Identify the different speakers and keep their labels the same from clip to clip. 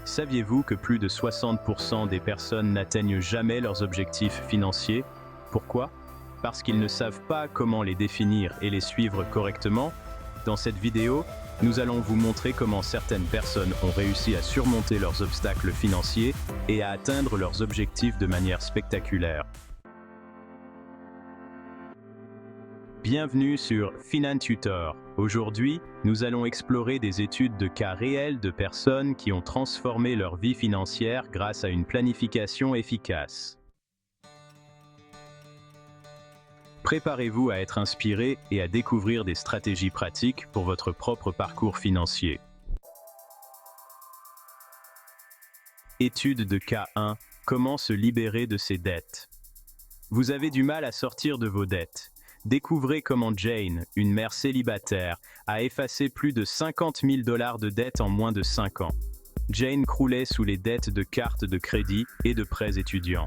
Speaker 1: Saviez-vous que plus de 60% des personnes n'atteignent jamais leurs objectifs financiers? Pourquoi? Parce qu'ils ne savent pas comment les définir et les suivre correctement. Dans cette vidéo, nous allons vous montrer comment certaines personnes ont réussi à surmonter leurs obstacles financiers et à atteindre leurs objectifs de manière spectaculaire. Bienvenue sur FinanTutor. Aujourd'hui, nous allons explorer des études de cas réels de personnes qui ont transformé leur vie financière grâce à une planification efficace. Préparez-vous à être inspiré et à découvrir des stratégies pratiques pour votre propre parcours financier. Étude de cas 1. Comment se libérer de ses dettes? Vous avez du mal à sortir de vos dettes. Découvrez comment Jane, une mère célibataire, a effacé plus de 50 000 $ de dettes en moins de 5 ans. Jane croulait sous les dettes de cartes de crédit et de prêts étudiants.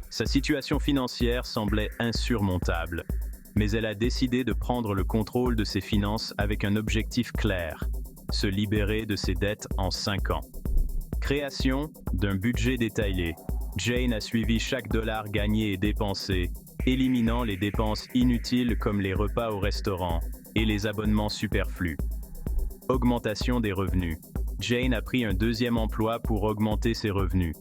Speaker 1: Sa situation financière semblait insurmontable, mais elle a décidé de prendre le contrôle de ses finances avec un objectif clair: se libérer de ses dettes en 5 ans. Création d'un budget détaillé. Jane a suivi chaque dollar gagné et dépensé, éliminant les dépenses inutiles comme les repas au restaurant et les abonnements superflus. Augmentation des revenus. Jane a pris un deuxième emploi pour augmenter ses revenus.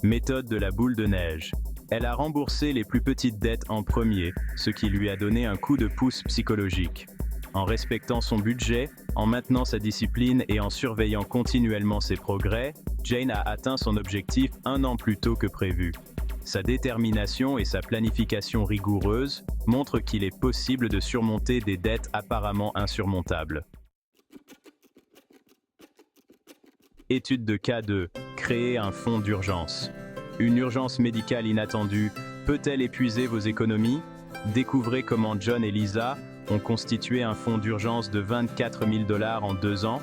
Speaker 1: Méthode de la boule de neige. Elle a remboursé les plus petites dettes en premier, ce qui lui a donné un coup de pouce psychologique. En respectant son budget, en maintenant sa discipline et en surveillant continuellement ses progrès, Jane a atteint son objectif 1 an plus tôt que prévu. Sa détermination et sa planification rigoureuse montrent qu'il est possible de surmonter des dettes apparemment insurmontables. Étude de cas 2. Créer un fonds d'urgence. Une urgence médicale inattendue peut-elle épuiser vos économies? Découvrez comment John et Lisa ont constitué un fonds d'urgence de 24 000 $ en 2 ans.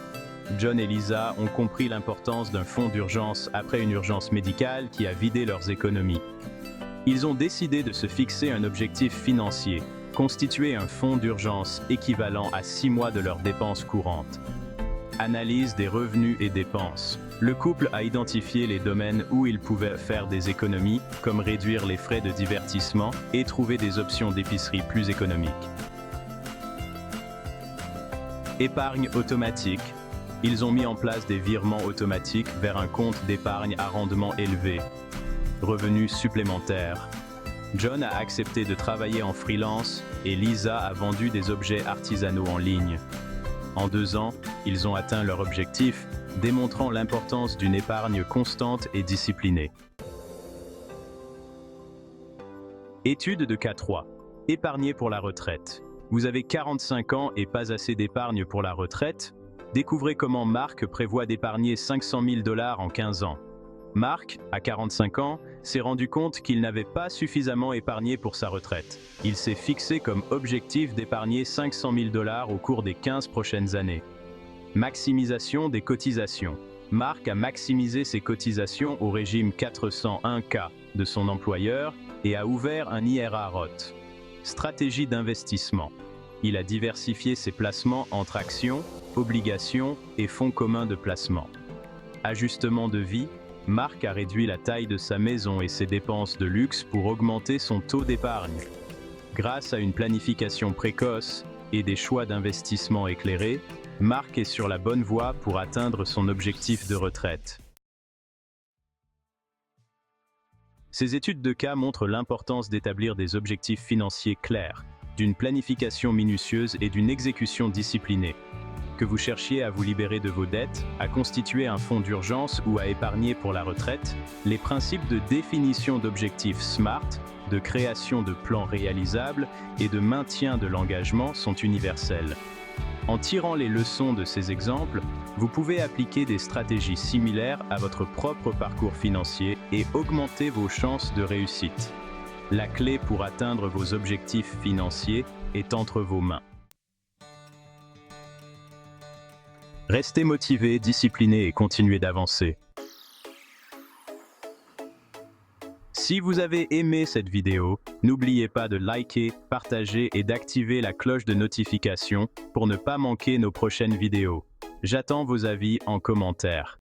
Speaker 1: John et Lisa ont compris l'importance d'un fonds d'urgence après une urgence médicale qui a vidé leurs économies. Ils ont décidé de se fixer un objectif financier, constituer un fonds d'urgence équivalent à 6 mois de leurs dépenses courantes. Analyse des revenus et dépenses. Le couple a identifié les domaines où ils pouvaient faire des économies, comme réduire les frais de divertissement et trouver des options d'épicerie plus économiques. Épargne automatique. Ils ont mis en place des virements automatiques vers un compte d'épargne à rendement élevé. Revenus supplémentaires. John a accepté de travailler en freelance et Lisa a vendu des objets artisanaux en ligne. En 2 ans, ils ont atteint leur objectif, démontrant l'importance d'une épargne constante et disciplinée. Étude de cas 3. Épargner pour la retraite. Vous avez 45 ans et pas assez d'épargne pour la retraite? Découvrez comment Marc prévoit d'épargner 500 000 $ en 15 ans. Marc, à 45 ans, s'est rendu compte qu'il n'avait pas suffisamment épargné pour sa retraite. Il s'est fixé comme objectif d'épargner 500 000 $ au cours des 15 prochaines années. Maximisation des cotisations. Marc a maximisé ses cotisations au régime 401K de son employeur et a ouvert un IRA Roth. Stratégie d'investissement. Il a diversifié ses placements entre actions, obligations et fonds communs de placement. Ajustement de vie. Marc a réduit la taille de sa maison et ses dépenses de luxe pour augmenter son taux d'épargne. Grâce à une planification précoce et des choix d'investissement éclairés, Marc est sur la bonne voie pour atteindre son objectif de retraite. Ces études de cas montrent l'importance d'établir des objectifs financiers clairs, d'une planification minutieuse et d'une exécution disciplinée. Que vous cherchiez à vous libérer de vos dettes, à constituer un fonds d'urgence ou à épargner pour la retraite, les principes de définition d'objectifs SMART, de création de plans réalisables et de maintien de l'engagement sont universels. En tirant les leçons de ces exemples, vous pouvez appliquer des stratégies similaires à votre propre parcours financier et augmenter vos chances de réussite. La clé pour atteindre vos objectifs financiers est entre vos mains. Restez motivé, discipliné et continuez d'avancer. Si vous avez aimé cette vidéo, n'oubliez pas de liker, partager et d'activer la cloche de notification pour ne pas manquer nos prochaines vidéos. J'attends vos avis en commentaire.